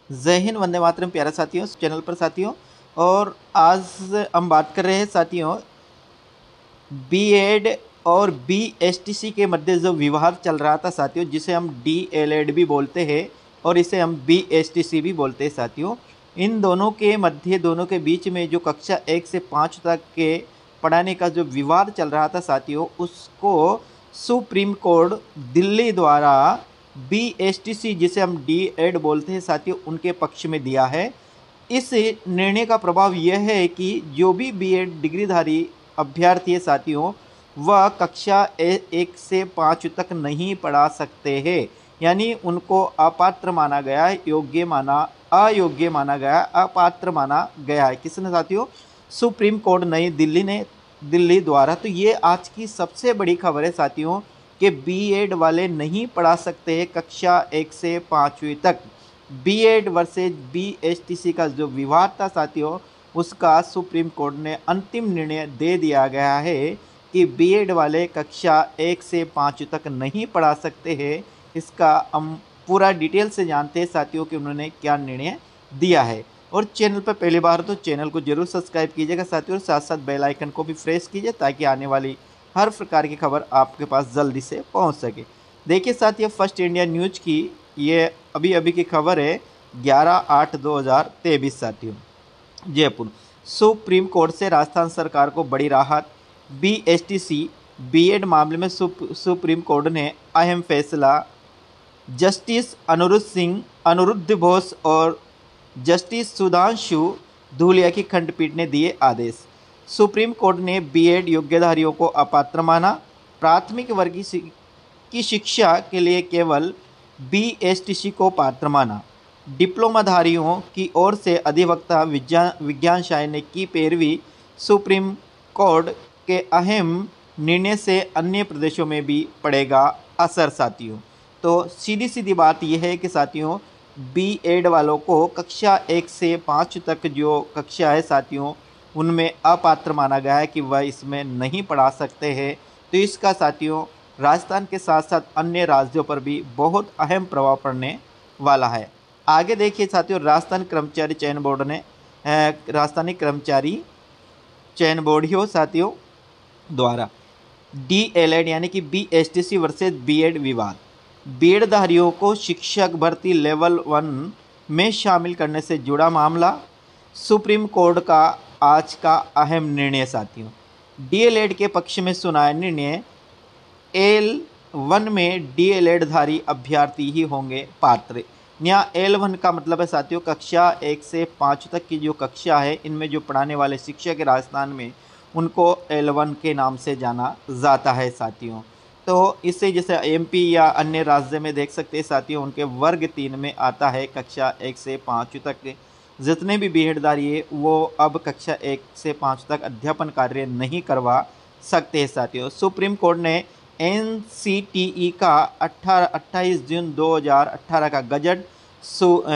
जय हिंद, वंदे मातरम प्यारे साथियों, चैनल पर साथियों। और आज हम बात कर रहे हैं साथियों बीएड और बीएसटीसी के मध्य जो विवाद चल रहा था साथियों, जिसे हम डीएलएड भी बोलते हैं और इसे हम बीएसटीसी भी बोलते हैं साथियों। इन दोनों के मध्य, दोनों के बीच में जो कक्षा 1 से 5 तक के पढ़ाने का जो विवाद चल रहा था साथियों, उसको सुप्रीम कोर्ट दिल्ली द्वारा बीएसटीसी, जिसे हम डीएड बोलते हैं साथियों, उनके पक्ष में दिया है। इस निर्णय का प्रभाव यह है कि जो भी बीएड डिग्रीधारी अभ्यर्थी है साथियों, वह कक्षा 1 से 5 तक नहीं पढ़ा सकते हैं। यानी उनको अपात्र माना गया है, अयोग्य माना गया, अपात्र माना गया है। किसने साथियों? सुप्रीम कोर्ट नई दिल्ली ने, दिल्ली द्वारा। तो ये आज की सबसे बड़ी खबर है साथियों कि बीएड वाले नहीं पढ़ा सकते हैं कक्षा 1 से 5वीं तक। बीएड वर्सेज बीएसटीसी का जो विवाद था साथियों, उसका सुप्रीम कोर्ट ने अंतिम निर्णय दे दिया गया है कि बीएड वाले कक्षा 1 से 5 तक नहीं पढ़ा सकते हैं। इसका हम पूरा डिटेल से जानते हैं साथियों कि उन्होंने क्या निर्णय दिया है। और चैनल पर पहली बार तो चैनल को जरूर सब्सक्राइब कीजिएगा साथियों, और साथ साथ बेल आइकन को भी प्रेस कीजिए ताकि आने वाली हर प्रकार की खबर आपके पास जल्दी से पहुंच सके। देखिए साथियों, फर्स्ट इंडिया न्यूज की ये अभी अभी की खबर है 11/8/2023 साथियों। जयपुर, सुप्रीम कोर्ट से राजस्थान सरकार को बड़ी राहत। बीएसटीसी बीएड मामले में सुप्रीम कोर्ट ने अहम फैसला। जस्टिस अनिरुद्ध बोस और जस्टिस सुधांशु धूलिया की खंडपीठ ने दिए आदेश। सुप्रीम कोर्ट ने बीएड योग्यधारियों को अपात्र माना। प्राथमिक वर्ग की शिक्षा के लिए केवल बीएसटीसी को पात्र माना। डिप्लोमाधारियों की ओर से अधिवक्ता विज्ञान शाह ने की पैरवी। सुप्रीम कोर्ट के अहम निर्णय से अन्य प्रदेशों में भी पड़ेगा असर साथियों। तो सीधी सीधी बात यह है कि साथियों, बीएड वालों को कक्षा 1 से 5 तक जो कक्षा है साथियों, उनमें अपात्र माना गया है कि वह इसमें नहीं पढ़ा सकते हैं। तो इसका साथियों राजस्थान के साथ साथ अन्य राज्यों पर भी बहुत अहम प्रभाव पड़ने वाला है। आगे देखिए साथियों, राजस्थानी कर्मचारी चयन बोर्ड ही साथियों द्वारा डीएलएड यानी कि बीएसटीसी वर्सेज बीएड विवाद। बीएडधारियों को शिक्षक भर्ती लेवल 1 में शामिल करने से जुड़ा मामला। सुप्रीम कोर्ट का आज का अहम निर्णय साथियों, डीएलएड के पक्ष में सुनाया निर्णय। L1 में डीएलएड-धारी अभ्यर्थी ही होंगे पात्र। यहाँ L1 का मतलब है साथियों कक्षा 1 से 5 तक की जो कक्षा है, इनमें जो पढ़ाने वाले शिक्षक है राजस्थान में, उनको L1 के नाम से जाना जाता है साथियों। तो इससे जैसे एमपी या अन्य राज्य में देख सकते हैं साथियों, उनके वर्ग 3 में आता है कक्षा 1 से 5 तक। जितने भी बीएडधारी है वो अब कक्षा 1 से 5 तक अध्यापन कार्य नहीं करवा सकते हैं साथियों। सुप्रीम कोर्ट ने एनसीटीई का 28 जून 2018 का गजट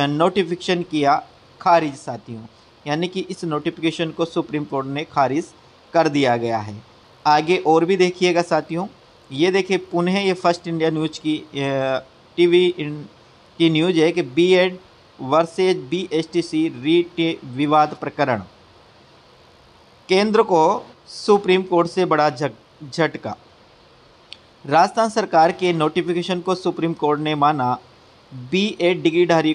नोटिफिकेशन किया खारिज साथियों। यानी कि इस नोटिफिकेशन को सुप्रीम कोर्ट ने खारिज कर दिया गया है। आगे और भी देखिएगा साथियों, ये देखिए पुनः ये फर्स्ट इंडिया न्यूज की टीवी की न्यूज है कि बीएड वर्सेज बीएसटीसी रीट विवाद प्रकरण। केंद्र को सुप्रीम कोर्ट से बड़ा झटका। राजस्थान सरकार के नोटिफिकेशन को सुप्रीम कोर्ट ने माना। बीएड डिग्रीधारी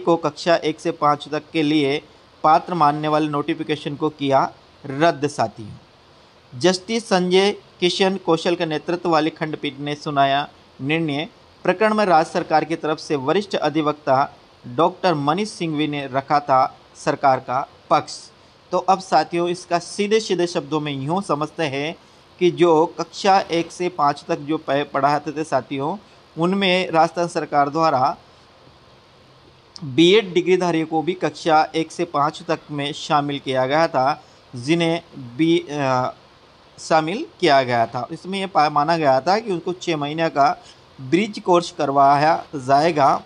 को कक्षा 1 से 5 तक के लिए पात्र मानने वाले नोटिफिकेशन को किया रद्द साथियों। जस्टिस संजय किशन कौशल के नेतृत्व वाली खंडपीठ ने सुनाया निर्णय। प्रकरण में राज्य सरकार की तरफ से वरिष्ठ अधिवक्ता डॉक्टर मनीष सिंघवी ने रखा था सरकार का पक्ष। तो अब साथियों इसका सीधे सीधे शब्दों में यूँ समझते हैं कि जो कक्षा 1 से 5 तक जो पढ़ाते थे साथियों, उनमें राजस्थान सरकार द्वारा बीएड डिग्रीधारियों को भी कक्षा 1 से 5 तक में शामिल किया गया था, जिन्हें शामिल किया गया था। इसमें यह माना गया था कि उनको 6 महीने का ब्रिज कोर्स करवाया जाएगा,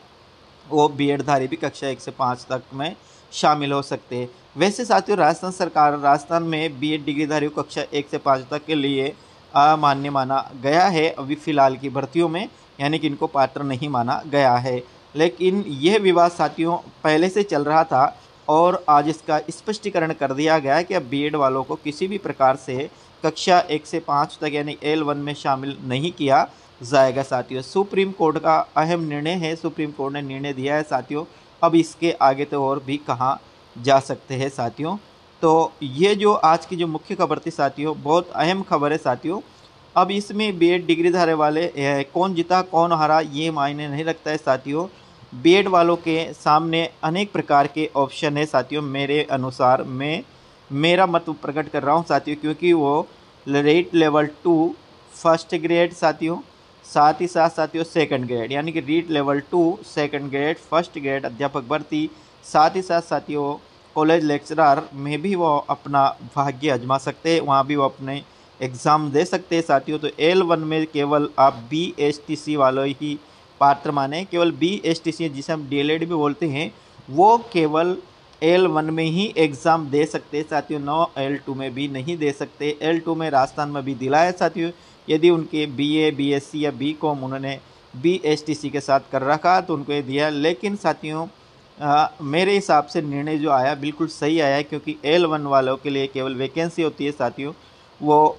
वो बीएडधारी भी कक्षा 1 से 5 तक में शामिल हो सकते हैं। वैसे साथियों राजस्थान सरकार राजस्थान में बीएड डिग्रीधारियों को कक्षा 1 से 5 तक के लिए अमान्य माना गया है अभी फ़िलहाल की भर्तियों में, यानी कि इनको पात्र नहीं माना गया है। लेकिन यह विवाद साथियों पहले से चल रहा था और आज इसका स्पष्टीकरण कर दिया गया है कि अब बीएड वालों को किसी भी प्रकार से कक्षा 1 से 5 तक यानी L1 में शामिल नहीं किया जाएगा साथियों। सुप्रीम कोर्ट का अहम निर्णय है, सुप्रीम कोर्ट ने निर्णय दिया है साथियों। अब इसके आगे तो और भी कहाँ जा सकते हैं साथियों। तो ये जो आज की जो मुख्य खबर थी साथियों, बहुत अहम खबर है साथियों। अब इसमें बीएड डिग्री धारे वाले कौन जीता कौन हारा ये मायने नहीं रखता है साथियों। बीएड वालों के सामने अनेक प्रकार के ऑप्शन है साथियों। मेरे अनुसार मैं मेरा मत प्रकट कर रहा हूँ साथियों, क्योंकि वो रीट लेवल 2 फर्स्ट ग्रेड साथियों, साथ ही साथ साथियों सेकंड ग्रेड यानी कि REET level 2 second grade first grade अध्यापक भर्ती, साथ ही साथ साथियों कॉलेज लेक्चरर में भी वो अपना भाग्य आजमा सकते हैं, वहाँ भी वो अपने एग्ज़ाम दे सकते हैं साथियों। तो L1 में केवल आप BSTC वालों ही पात्र माने, केवल BSTC जिसे हम DLED भी बोलते हैं, वो केवल L1 में ही एग्ज़ाम दे सकते हैं साथियों, नो L2 में भी नहीं दे सकते। L2 में राजस्थान में भी दिला है साथियों, यदि उनके BA BSc या BCom उन्होंने BSTC के साथ कर रखा तो उनको ये दिया। लेकिन साथियों मेरे हिसाब से निर्णय जो आया बिल्कुल सही आया है, क्योंकि L1 वालों के लिए केवल वैकेंसी होती है साथियों, वो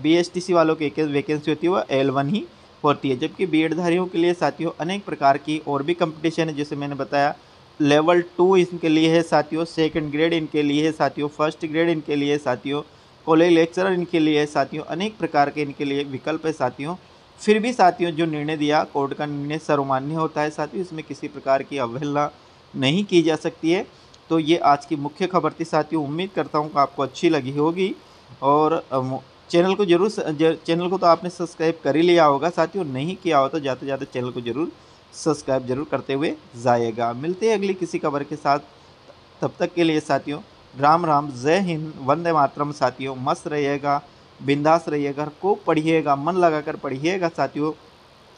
BSTC वालों की एक वैकेंसी होती है वो L1 ही होती है। जबकि बीएडधारियों के लिए साथियों अनेक प्रकार की और भी कंपटीशन है, जैसे मैंने बताया लेवल 2 इनके लिए है साथियों, सेकंड ग्रेड इनके लिए है साथियों, फर्स्ट ग्रेड इनके लिए है साथियों, कॉलेज लेक्चरर इनके लिए है साथियों, अनेक प्रकार के इनके लिए विकल्प है साथियों। फिर भी साथियों जो निर्णय दिया कोर्ट का निर्णय सर्वमान्य होता है साथियों, इसमें किसी प्रकार की अवहेलना नहीं की जा सकती है। तो ये आज की मुख्य खबर थी साथियों, उम्मीद करता हूँ कि आपको अच्छी लगी होगी। और चैनल को जरूर चैनल को तो आपने सब्सक्राइब कर ही लिया होगा साथियों, नहीं किया हो तो ज़्यादा से ज़्यादा चैनल को जरूर सब्सक्राइब जरूर करते हुए जाएगा। मिलते हैं अगली किसी खबर के साथ, तब तक के लिए साथियों राम राम, जय हिंद, वंदे मातरम साथियों। मस्त रहिएगा, बिंदास रहिएगा, खूब पढ़िएगा, मन लगाकर पढ़िएगा साथियों,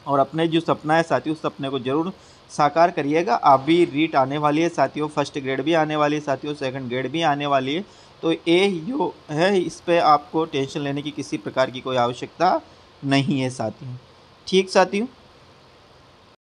और अपने जो सपना है साथियों उस सपने को जरूर साकार करिएगा। आप भी रीट आने वाली है साथियों, फर्स्ट ग्रेड भी आने वाली है साथियों, सेकंड ग्रेड भी आने वाली है। तो ये जो है इस पे आपको टेंशन लेने की किसी प्रकार की कोई आवश्यकता नहीं है साथियों। ठीक साथियों।